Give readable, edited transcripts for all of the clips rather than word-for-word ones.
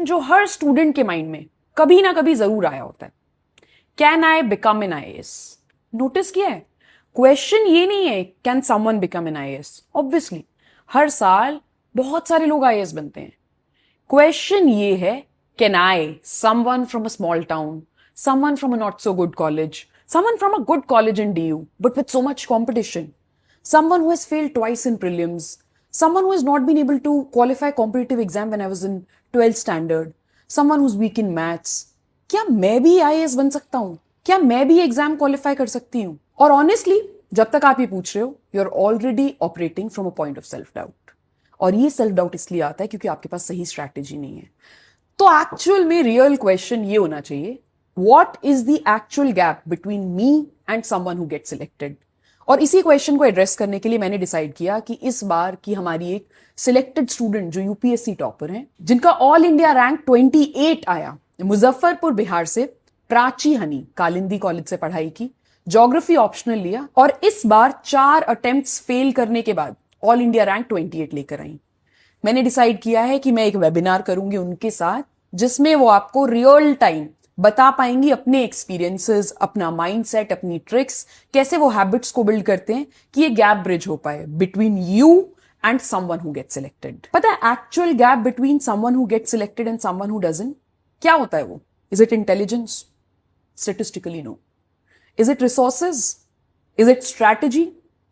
जो हर स्टूडेंट के माइंड में कभी ना कभी जरूर आया होता है, can I become an IAS? Notice किया है? क्वेश्चन ये नहीं है can someone become an IAS. Obviously हर साल बहुत सारे लोग आईएएस बनते हैं। क्वेश्चन ये है, can I, someone from a small town, someone from a not so good college, someone from a good college in DU, but with so much competition, someone who has failed twice in prelims, someone who has not been able to qualify competitive exam when I was in 12th standard, someone who's weak in maths, क्या मैं भी IAS बन सकता हूं? क्या मैं भी exam qualify कर सकती हूं? और ऑनेस्टली जब तक आप ये पूछ रहे हो, you are already operating from a point of self doubt. और ये सेल्फ डाउट इसलिए आता है क्योंकि आपके पास सही स्ट्रैटेजी नहीं है। तो एक्चुअल में रियल क्वेश्चन ये होना चाहिए, what is the actual gap between me and someone who gets selected? और इसी क्वेश्चन को एड्रेस करने के लिए मैंने डिसाइड किया कि इस बार की हमारी एक सिलेक्टेड स्टूडेंट जो यूपीएससी टॉपर हैं, जिनका ऑल इंडिया रैंक 28 आया, मुजफ्फरपुर बिहार से, प्राची हनी, कालिंदी कॉलेज से पढ़ाई की, ज्योग्राफी ऑप्शनल लिया और इस बार 4 अटेम्प्ट्स फेल करने के बाद ऑल इंडिया रैंक 28 लेकर आई। मैंने डिसाइड किया है कि मैं एक वेबिनार करूंगी उनके साथ, जिसमें वो आपको रियल टाइम बता पाएंगी अपने एक्सपीरियंसेस, अपना माइंडसेट, अपनी ट्रिक्स, कैसे वो हैबिट्स को बिल्ड करते हैं कि ये गैप ब्रिज हो पाए between you and someone who get selected. पता है actual gap between someone who get selected and someone who doesn't क्या होता है? वो is it intelligence? Statistically no. Is it resources? Is it strategy?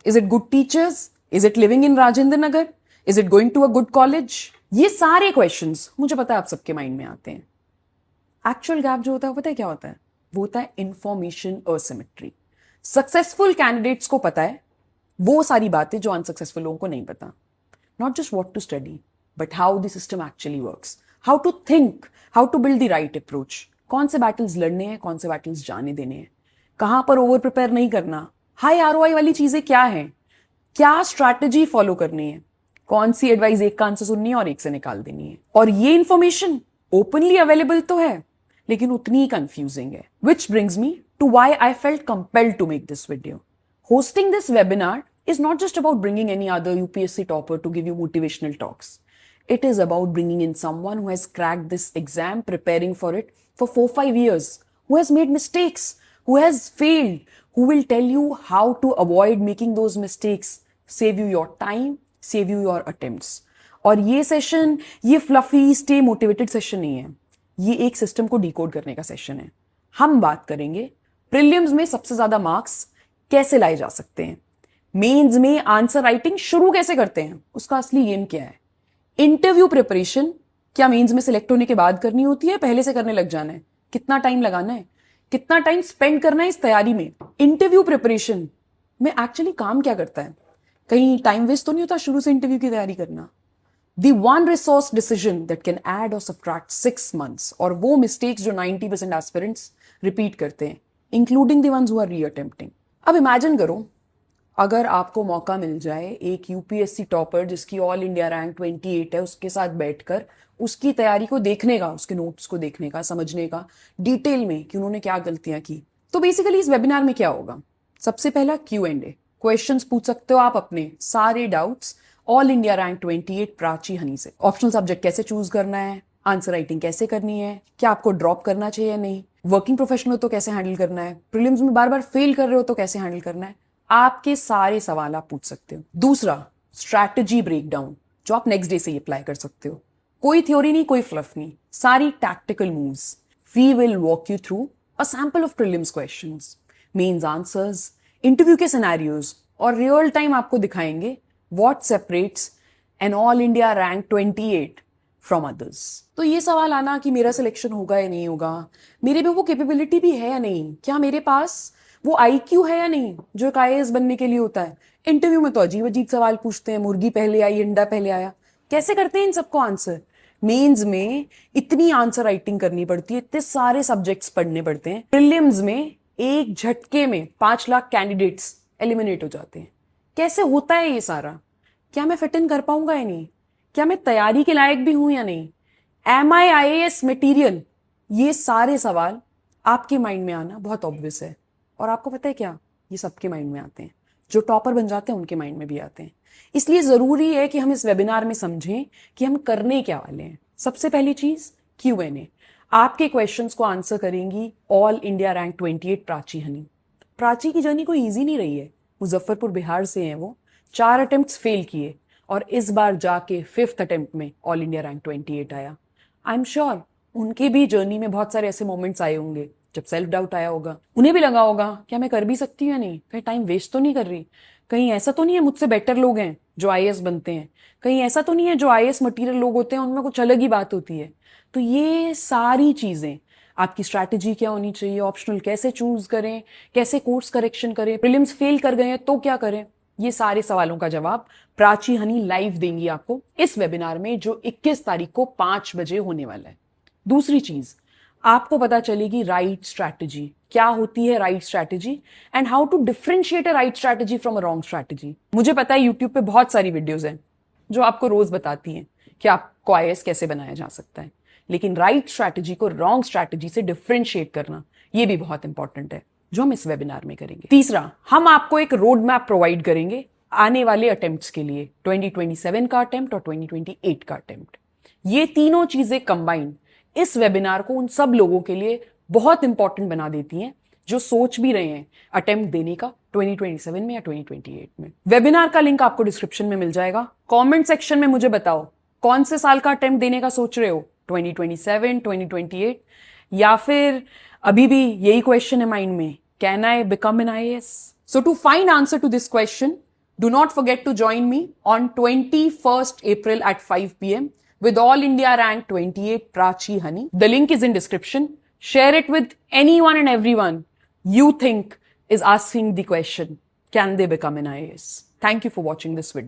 Is it good teachers? Is it living in Rajendra Nagar? Is it going to a good college? ये सारे questions मुझे पता है आप सबके माइंड में आते हैं। एक्चुअल गैप जो होता है पता है क्या होता है? वो होता है इंफॉर्मेशन असिमेट्री। सक्सेसफुल कैंडिडेट्स को पता है वो सारी बातें जो अनसक्सेसफुल लोगों को नहीं पता। Not just what to study, but how the system actually works, how to think, how to build the right approach, कौन से बैटल्स लड़ने हैं, कौन से बैटल्स जाने देने हैं, कहां पर ओवर प्रिपेयर नहीं करना, हाई आरओआई वाली चीजें क्या है, क्या स्ट्रैटेजी फॉलो करनी है, कौन सी एडवाइस एक कान से सुननी है और एक से निकाल देनी है। और ये इंफॉर्मेशन ओपनली अवेलेबल तो है, लेकिन उतनी ही कंफ्यूजिंग है। Which brings me to why I felt compelled to make this video. Hosting this webinar is not just about bringing any other UPSC topper to give you motivational talks. It is about bringing in someone who has cracked this exam, preparing for it for 4-5 years, who has made mistakes, who has failed, who will tell you how to avoid making those mistakes, save you your time, save you your attempts. और ये session ये fluffy stay motivated session नहीं है, ये एक system को decode करने का सेशन है। हम बात करेंगे प्रीलिम्स में सबसे ज्यादा मार्क्स कैसे लाए जा सकते हैं, मेंस में आंसर राइटिंग शुरू कैसे करते हैं, उसका असली गेम क्या है, इंटरव्यू प्रिपरेशन क्या मेंस में सिलेक्ट होने के बाद करनी होती है, पहले से करने लग जाना है, कितना टाइम लगाना है, कितना टाइम स्पेंड करना है इस तैयारी में, इंटरव्यू प्रिपरेशन में एक्चुअली काम क्या करता है, कहीं टाइम वेस्ट तो नहीं होता शुरू से इंटरव्यू की तैयारी करना, The one resource decision that can add or subtract 6 months, और वो mistakes जो 90% aspirants repeat करते हैं, including the ones who are reattempting। अब imagine करो अगर आपको मौका मिल जाए एक यूपीएससी टॉपर जिसकी ऑल इंडिया रैंक 28 है, उसके साथ बैठकर उसकी तैयारी को देखने का, उसके नोट्स को देखने का, समझने का डिटेल में कि उन्होंने क्या गलतियां की। तो बेसिकली इस वेबिनार में क्या होगा? सबसे पहला Q&A, क्वेश्चंस पूछ सकते हो आप अपने सारे doubts all India rank 28 Prachi हनी से। ऑप्शनल सब्जेक्ट कैसे चूज करना है, आंसर राइटिंग कैसे करनी है, क्या आपको ड्रॉप करना चाहिए या नहीं, वर्किंग प्रोफेशनल हो तो कैसे हैंडल करना है, प्रीलिम्स में बार बार फेल कर रहे हो तो कैसे हैंडल करना है, आपके सारे सवाल आप पूछ सकते हो। दूसरा स्ट्रैटेजी ब्रेकडाउन, जो आप नेक्स्ट डे से अप्लाई कर सकते हो। कोई थ्योरी नहीं, कोई फ्लफ नहीं, सारी tactical moves. We will walk you through a sample of prelims questions, mains answers, interview के सिनेरियोज और रियल टाइम आपको दिखाएंगे what separates an all India rank 28 from others। तो ये सवाल आना कि मेरा सिलेक्शन होगा या नहीं होगा, मेरे में वो कैपेबिलिटी भी है या नहीं, क्या मेरे पास वो आईक्यू है या नहीं जो एक आईएएस बनने के लिए होता है। इंटरव्यू में तो अजीब अजीब सवाल पूछते हैं, मुर्गी पहले आई अंडा पहले आया, कैसे करते हैं इन सबको आंसर। मेंस में इतनी आंसर राइटिंग करनी पड़ती है, इतने सारे सब्जेक्ट्स पढ़ने पड़ते हैं। प्रीलिम्स में एक झटके में 5 लाख कैंडिडेट्स एलिमिनेट हो जाते हैं। कैसे होता है ये सारा? क्या मैं फिट इन कर पाऊंगा या नहीं, क्या मैं तैयारी के लायक भी हूं या नहीं, एम आई आईएएस मटीरियल? ये सारे सवाल आपके माइंड में आना बहुत ऑब्वियस है। और आपको पता है क्या, ये सबके माइंड में आते हैं, जो टॉपर बन जाते हैं उनके माइंड में भी आते हैं। इसलिए जरूरी है कि हम इस वेबिनार में समझें कि हम करने क्या वाले हैं। सबसे पहली चीज Q&A। आपके क्वेश्चंस को आंसर करेंगी all India rank 28 Prachi Honey. Prachi की जर्नी कोई इजी नहीं रही है। मुजफ्फरपुर बिहार से हैं वो, 4 अटेम्प्ट्स फेल किए और इस बार जाके 5th अटेम्प्ट में ऑल इंडिया रैंक 28 आया। आई एम श्योर उनके भी जर्नी में बहुत सारे ऐसे मोमेंट्स आए होंगे जब सेल्फ डाउट आया होगा। उन्हें भी लगा होगा क्या मैं कर भी सकती हूँ या नहीं, कहीं टाइम वेस्ट तो नहीं कर रही, कहीं ऐसा तो नहीं है मुझसे बेटर लोग हैं जो आईएएस बनते हैं, कहीं ऐसा तो नहीं है जो आईएएस मटीरियल लोग होते हैं उनमें कुछ अलग ही बात होती है। तो ये सारी चीजें, आपकी स्ट्रैटेजी क्या होनी चाहिए, ऑप्शनल कैसे चूज करें, कैसे कोर्स करेक्शन करें, प्रीलिम्स फेल कर गए हैं तो क्या करें, ये सारे सवालों का जवाब प्राची हनी लाइव देंगी आपको इस वेबिनार में जो 21 तारीख को 5 बजे होने वाला है। दूसरी चीज, आपको पता चलेगी राइट स्ट्रैटेजी क्या होती है, right strategy and how to differentiate a right strategy from a wrong strategy. मुझे पता है यूट्यूब पे बहुत सारी वीडियोस हैं जो आपको रोज बताती हैं कि आपको आईएएस कैसे बनाया जा सकता है, लेकिन राइट स्ट्रैटेजी को रॉन्ग स्ट्रैटेजी से डिफरेंशिएट करना ये भी बहुत इंपॉर्टेंट है जो हम इस वेबिनार में करेंगे। तीसरा, हम आपको एक रोड मैप प्रोवाइड करेंगे आने वाले अटेम्प्ट्स के लिए, 2027 का अटेम्प्ट और 2028 का अटेम्प्ट। ये तीनों चीजें कंबाइन इस वेबिनार को उन सब लोगों के लिए बहुत इंपॉर्टेंट बना देती हैं जो सोच भी रहे हैं अटेम्प्ट देने का 2027 में या 2028 में। वेबिनार का लिंक आपको डिस्क्रिप्शन में मिल जाएगा। कमेंट सेक्शन में मुझे बताओ कौन से साल का अटेम्प्ट देने का सोच रहे हो, 2027, 2028 या फिर अभी भी यही क्वेश्चन है माइंड में, can I become an IAS? So to find answer to this question, do not forget to join me on 21st April at 5 p.m. with All India Rank 28 Prachi Honey. The link is in description. Share it with anyone and everyone you think is asking the question, can they become an IAS? Thank you for watching this video.